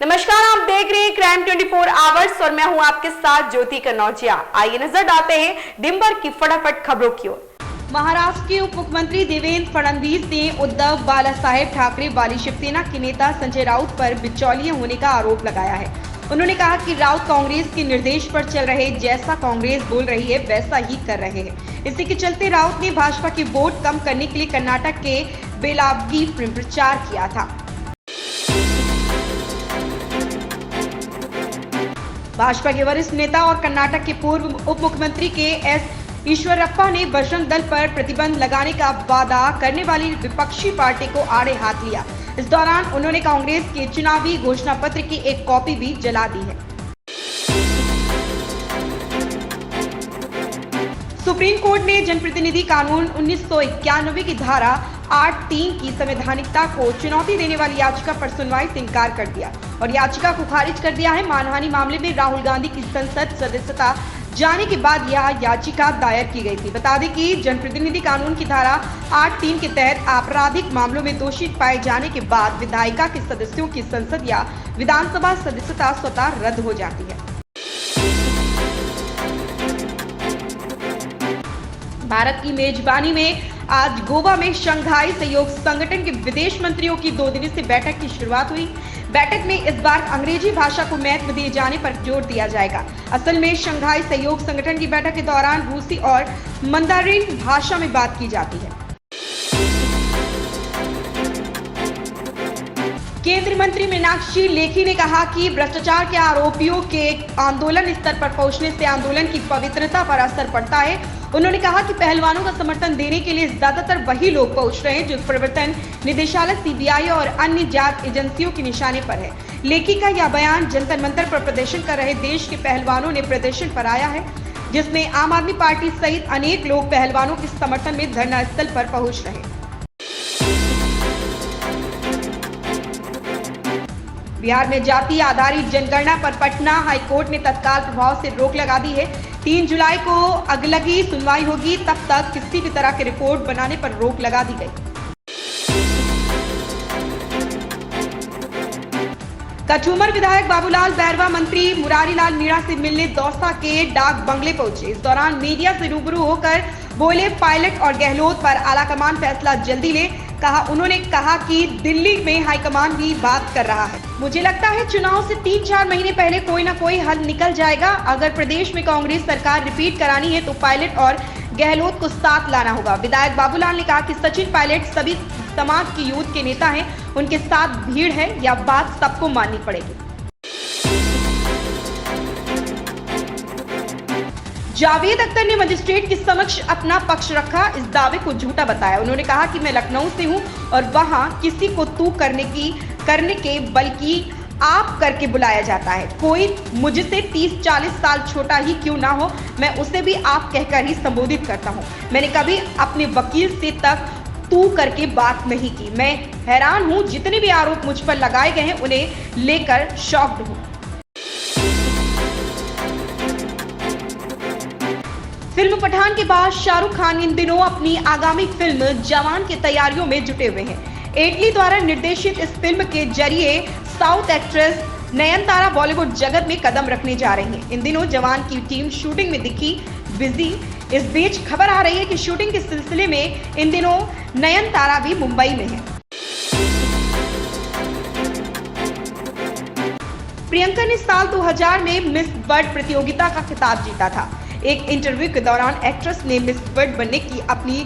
नमस्कार, आप देख रहे हैं क्राइम 24 आवर्स और मैं हूं आपके साथ ज्योति कनौजिया। आइए नजर डालते हैं दिन भर की फटाफट खबरों की ओर। महाराष्ट्र के उप मुख्यमंत्री देवेंद्र फडणवीस ने उद्धव बालासाहेब ठाकरे वाली शिवसेना के नेता संजय राउत पर बिचौलिए होने का आरोप लगाया है। उन्होंने कहा कि राउत कांग्रेस के निर्देश पर चल रहे, जैसा कांग्रेस बोल रही है वैसा ही कर रहे हैं। इसी के चलते राउत ने भाजपा की वोट कम करने के लिए कर्नाटक के बेलावगी में प्रचार किया था। भाजपा के वरिष्ठ नेता और कर्नाटक के पूर्व उप मुख्यमंत्री के एस ईश्वरप्पा ने बजरंग दल पर प्रतिबंध लगाने का वादा करने वाली विपक्षी पार्टी को आड़े हाथ लिया। इस दौरान उन्होंने कांग्रेस के चुनावी घोषणा पत्र की एक कॉपी भी जला दी है। सुप्रीम कोर्ट ने जनप्रतिनिधि कानून 1991 की धारा 8(3) की संवैधानिकता को चुनौती देने वाली याचिका पर सुनवाई से इनकार कर दिया और याचिका को खारिज कर दिया है। मानहानि मामले में राहुल गांधी की संसद सदस्यता जाने के बाद यह याचिका दायर की गई थी। बता दें कि जनप्रतिनिधि कानून की धारा 8(3) के तहत आपराधिक मामलों में दोषी पाए जाने के बाद विधायिका के सदस्यों की संसद या विधानसभा सदस्यता स्वतः रद्द हो जाती है। भारत की मेजबानी में आज गोवा में शंघाई सहयोग संगठन के विदेश मंत्रियों की 2 दिवसीय बैठक की शुरुआत हुई। बैठक में इस बार अंग्रेजी भाषा को महत्व दिए जाने पर जोर दिया जाएगा। असल में शंघाई सहयोग संगठन की बैठक के दौरान रूसी और मंदारिन भाषा में बात की जाती है। केंद्रीय मंत्री मीनाक्षी लेखी ने कहा कि भ्रष्टाचार के आरोपियों के आंदोलन स्तर पर पहुंचने से आंदोलन की पवित्रता पर असर पड़ता है। उन्होंने कहा कि पहलवानों का समर्थन देने के लिए ज्यादातर वही लोग पहुंच रहे हैं जो प्रवर्तन निदेशालय, सीबीआई और अन्य जांच एजेंसियों के निशाने पर है। लेखी का यह बयान जंतर मंतर पर प्रदर्शन कर रहे देश के पहलवानों ने प्रदर्शन पर आया है, जिसमें आम आदमी पार्टी सहित अनेक लोग पहलवानों के समर्थन में धरना स्थल पर पहुंच रहे। बिहार में जाति आधारित जनगणना पर पटना हाईकोर्ट ने तत्काल प्रभाव से रोक लगा दी है। 3 जुलाई को अगलगी सुनवाई होगी, तब तक किसी भी तरह की रिपोर्ट बनाने पर रोक लगा दी गई। कचूमर विधायक बाबूलाल बैरवा मंत्री मुरारीलाल मीणा से मिलने दौसा के डाक बंगले पहुंचे। इस दौरान मीडिया से रूबरू होकर बोले, पायलट और गहलोत पर आलाकमान फैसला जल्दी ले। उन्होंने कहा कि दिल्ली में हाईकमान भी बात कर रहा है। मुझे लगता है चुनाव से 3-4 महीने पहले कोई ना कोई हल निकल जाएगा। अगर प्रदेश में कांग्रेस सरकार रिपीट करानी है तो पायलट और गहलोत को साथ लाना होगा। विधायक बाबूलाल ने कहा कि सचिन पायलट सभी समाज की यूथ के नेता हैं, उनके साथ भीड़ है, यह बात सबको माननी पड़ेगी। जावेद अख्तर ने मजिस्ट्रेट के समक्ष अपना पक्ष रखा, इस दावे को झूठा बताया। उन्होंने कहा कि मैं लखनऊ से हूं और वहां किसी को तू करने के बल्कि आप करके बुलाया जाता है। कोई मुझसे 30-40 साल छोटा ही क्यों ना हो, मैं उसे भी आप कहकर ही संबोधित करता हूं। मैंने कभी अपने वकील से तक तू करके बात नहीं की। मैं हैरान हूं, जितने भी आरोप मुझ पर लगाए गए हैं उन्हें लेकर शॉक्ड हूं। फिल्म पठान के बाद शाहरुख खान इन दिनों अपनी आगामी फिल्म जवान की तैयारियों में जुटे हुए हैं। एटली द्वारा निर्देशित इस फिल्म के जरिए साउथ एक्ट्रेस नयनतारा बॉलीवुड जगत में कदम रखने जा रही हैं। इन दिनों जवान की टीम शूटिंग में दिखी बिजी। इस बीच खबर आ रही है कि शूटिंग के सिलसिले में इन दिनों नयनतारा भी मुंबई में है। प्रियंका ने साल 2000 में मिस वर्ल्ड प्रतियोगिता का खिताब जीता था। एक इंटरव्यू के दौरान एक्ट्रेस ने मिस वर्ल्ड बनने की अपनी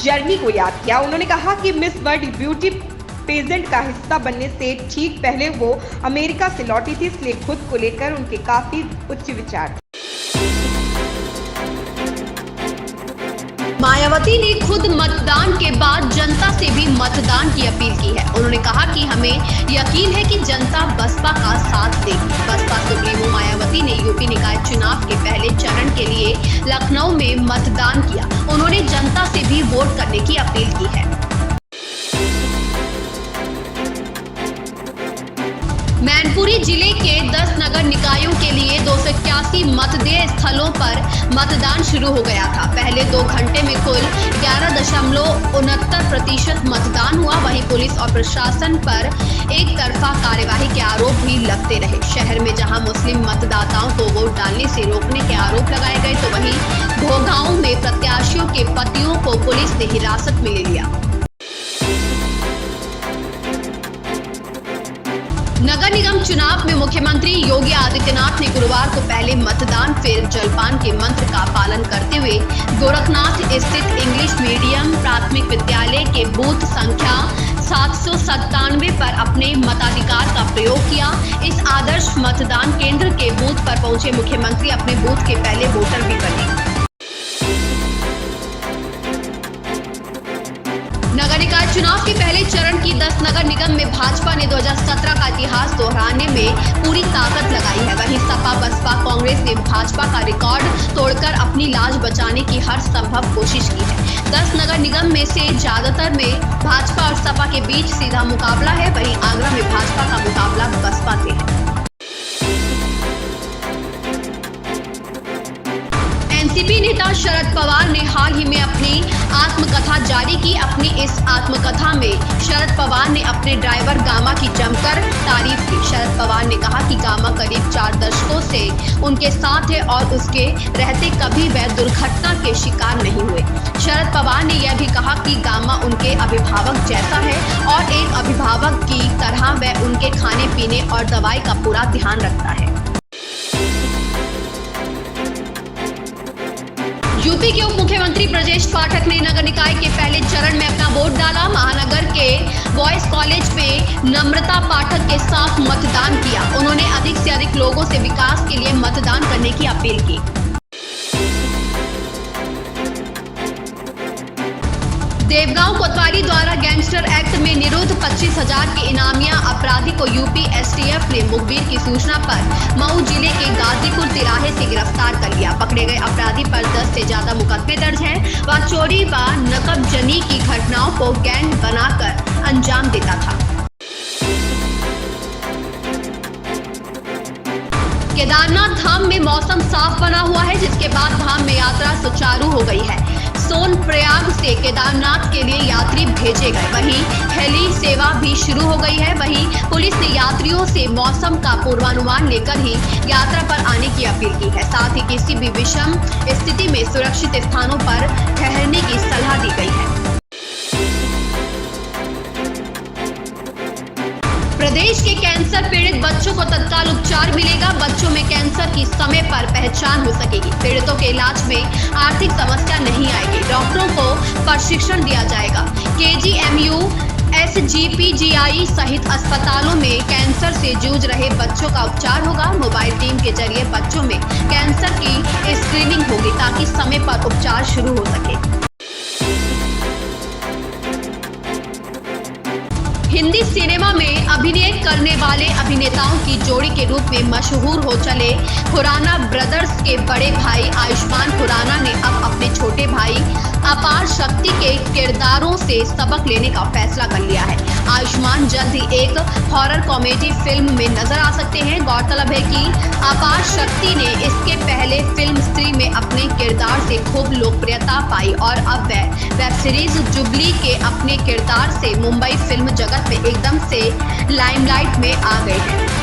जर्नी को याद किया। उन्होंने कहा कि मिस वर्ल्ड ब्यूटी पेजेंट का हिस्सा बनने से ठीक पहले वो अमेरिका से लौटी थी, इसलिए खुद को लेकर उनके काफी उच्च विचार थे। मायावती ने खुद मतदान के बाद जनता से भी मतदान की अपील की है। उन्होंने कहा कि हमें यकीन है कि जनता बसपा का साथ देगी। बसपा सुप्रीमो मायावती ने यूपी निकाय चुनाव के पहले चरण के लिए लखनऊ में मतदान किया। उन्होंने जनता से भी वोट करने की अपील की है। मैनपुरी जिले के 10 नगर निकायों के लिए 281 मतदेय स्थलों पर मतदान शुरू हो गया था। पहले 2 घंटे में कुल 11 69% मतदान हुआ। वहीं पुलिस और प्रशासन पर एक तरफा कार्यवाही के आरोप भी लगते रहे। शहर में जहां मुस्लिम मतदाताओं को वोट डालने से रोकने के आरोप लगाए गए, तो वहीं भोगांव में प्रत्याशियों के पतियों को पुलिस ने हिरासत में ले लिया। नगर निगम चुनाव में मुख्यमंत्री योगी आदित्यनाथ ने गुरुवार को पहले मतदान फिर जलपान के मंत्र का पालन करते हुए गोरखनाथ स्थित इंग्लिश मीडियम प्राथमिक विद्यालय के बूथ संख्या 797 पर अपने मताधिकार का प्रयोग किया। इस आदर्श मतदान केंद्र के बूथ पर पहुंचे मुख्यमंत्री अपने बूथ के पहले वोटर भी बने। नगर निकाय चुनाव के पहले चरण की 10 नगर निगम में भाजपा ने 2017 का इतिहास दोहराने में पूरी ताकत लगाई है। वहीं सपा बसपा कांग्रेस ने भाजपा का रिकॉर्ड तोड़कर अपनी लाज बचाने की हर संभव कोशिश की है। 10 नगर निगम में से ज्यादातर में भाजपा और सपा के बीच सीधा मुकाबला है। वहीं आगरा में भाजपा का मुकाबला बसपा से है। एनसीपी नेता शरद पवार ने हाल ही में अपनी आत्मकथा जारी की। अपनी इस आत्मकथा में शरद पवार ने अपने ड्राइवर गामा की जमकर तारीफ की। शरद पवार ने कहा कि गामा करीब 4 दशकों से उनके साथ है और उसके रहते कभी वह दुर्घटना के शिकार नहीं हुए। शरद पवार ने यह भी कहा कि गामा उनके अभिभावक जैसा है और एक अभिभावक की तरह वह उनके खाने पीने और दवाई का पूरा ध्यान रखता है। यूपी के उप मुख्यमंत्री ब्रजेश पाठक ने नगर निकाय के पहले चरण में अपना वोट डाला। महानगर के बॉयज कॉलेज में नम्रता पाठक के साथ मतदान किया। उन्होंने अधिक से अधिक लोगों से विकास के लिए मतदान करने की अपील की। देवगांव कोतवाली द्वारा गैंगस्टर एक्ट में निरुद्ध 25,000 के इनामिया अपराधी को यूपी एसटीएफ ने मुखबिर की सूचना पर मऊ जिले के गाजीपुर तिराहे से गिरफ्तार कर लिया। पकड़े गए अपराधी पर 10 से ज्यादा मुकदमे दर्ज हैं। वह चोरी व नकबजनी की घटनाओं को गैंग बनाकर अंजाम देता था। केदारनाथ धाम में मौसम साफ बना हुआ है, जिसके बाद धाम में यात्रा सुचारू हो गई है। सोनप्रयाग से केदारनाथ के लिए यात्री भेजे गए। वहीं हेली सेवा भी शुरू हो गई है। वहीं पुलिस ने यात्रियों से मौसम का पूर्वानुमान लेकर ही यात्रा पर आने की अपील की है। साथ ही किसी भी विषम स्थिति में सुरक्षित स्थानों पर ठहरने की सलाह दी गई है। प्रदेश के कैंसर पीड़ित बच्चों को तत्काल उपचार मिलेगा। बच्चों में कैंसर की समय पर पहचान हो सकेगी। पीड़ितों के इलाज में आर्थिक समस्या नहीं आएगी। डॉक्टरों को प्रशिक्षण दिया जाएगा। केजीएमयू, एसजीपीजीआई सहित अस्पतालों में कैंसर से जूझ रहे बच्चों का उपचार होगा। मोबाइल टीम के जरिए बच्चों में कैंसर की स्क्रीनिंग होगी ताकि समय पर उपचार शुरू हो सके। हिंदी सिनेमा में अभिनय करने वाले अभिनेताओं की जोड़ी के रूप में मशहूर हो चले खुराना ब्रदर्स के बड़े भाई आयुष्मान खुराना ने अब अपने छोटे भाई अपार शक्ति के किरदारों से सबक लेने का फैसला कर लिया है। आयुष्मान जल्द ही एक हॉरर कॉमेडी फिल्म में नजर आ सकते हैं। गौरतलब है कि अपार शक्ति ने इसके पहले फिल्म स्त्री में अपने किरदार से खूब लोकप्रियता पाई और अब वह वेब सीरीज जुबली के अपने किरदार से मुंबई फिल्म जगत में एकदम से लाइमलाइट में आ गए हैं।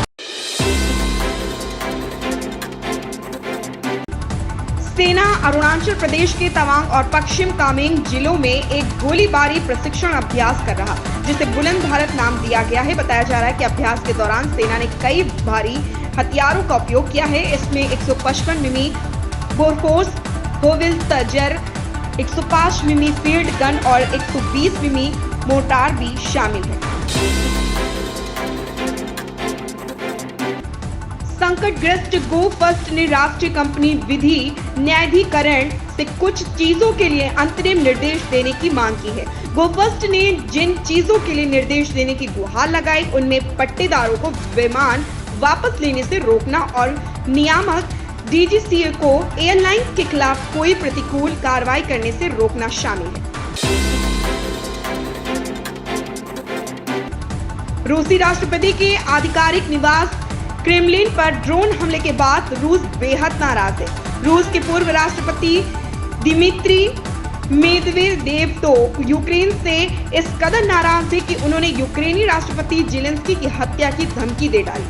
सेना अरुणाचल प्रदेश के तवांग और पश्चिम कामेंग जिलों में एक गोलीबारी प्रशिक्षण अभ्यास कर रहा, जिसे बुलंद भारत नाम दिया गया है। बताया जा रहा है कि अभ्यास के दौरान सेना ने कई भारी हथियारों का उपयोग किया है। इसमें 155 मिमी बोरफोर्स होविल तजर, 105 मिमी फील्ड गन और 120 मिमी मोर्टार भी शामिल है। संकटग्रस्त गो फर्स्ट ने राष्ट्रीय कंपनी विधि न्यायाधिकरण से कुछ चीजों के लिए अंतरिम निर्देश देने की मांग की है। गो फर्स्ट ने जिन चीजों के लिए निर्देश देने की गुहार लगाई, उनमें पट्टेदारों को विमान वापस लेने से रोकना और नियामक डीजीसीए को एयरलाइंस के खिलाफ कोई प्रतिकूल कार्रवाई करने से रोकना शामिल है। रूसी राष्ट्रपति के आधिकारिक निवास क्रेमलिन पर ड्रोन हमले के बाद रूस बेहद नाराज है। रूस के पूर्व राष्ट्रपति दिमित्री मेदवेदेव तो यूक्रेन से इस कदर नाराज थे कि उन्होंने यूक्रेनी राष्ट्रपति जेलेंस्की की हत्या की धमकी दे डाली।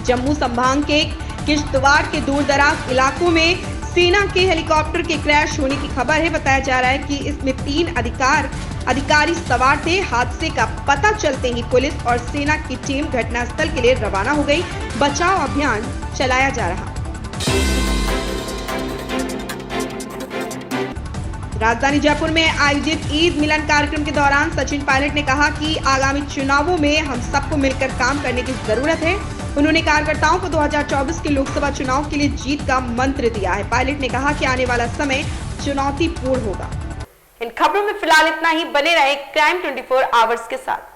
जम्मू संभाग के किश्तवाड़ के दूर-दराज इलाकों में सेना के हेलीकॉप्टर के क्रैश होने की खबर है। बताया जा रहा है कि इसमें 3 अधिकारी सवार थे। हादसे का पता चलते ही पुलिस और सेना की टीम घटनास्थल के लिए रवाना हो गई। बचाव अभियान चलाया जा रहा। राजधानी जयपुर में आयोजित ईद मिलन कार्यक्रम के दौरान सचिन पायलट ने कहा कि आगामी चुनावों में हम सबको मिलकर काम करने की जरूरत है। उन्होंने कार्यकर्ताओं को 2024 के लोकसभा चुनाव के लिए जीत का मंत्र दिया है। पायलट ने कहा कि आने वाला समय चुनौतीपूर्ण होगा। इन खबरों में फिलहाल इतना ही। बने रहे क्राइम 24 आवर्स के साथ।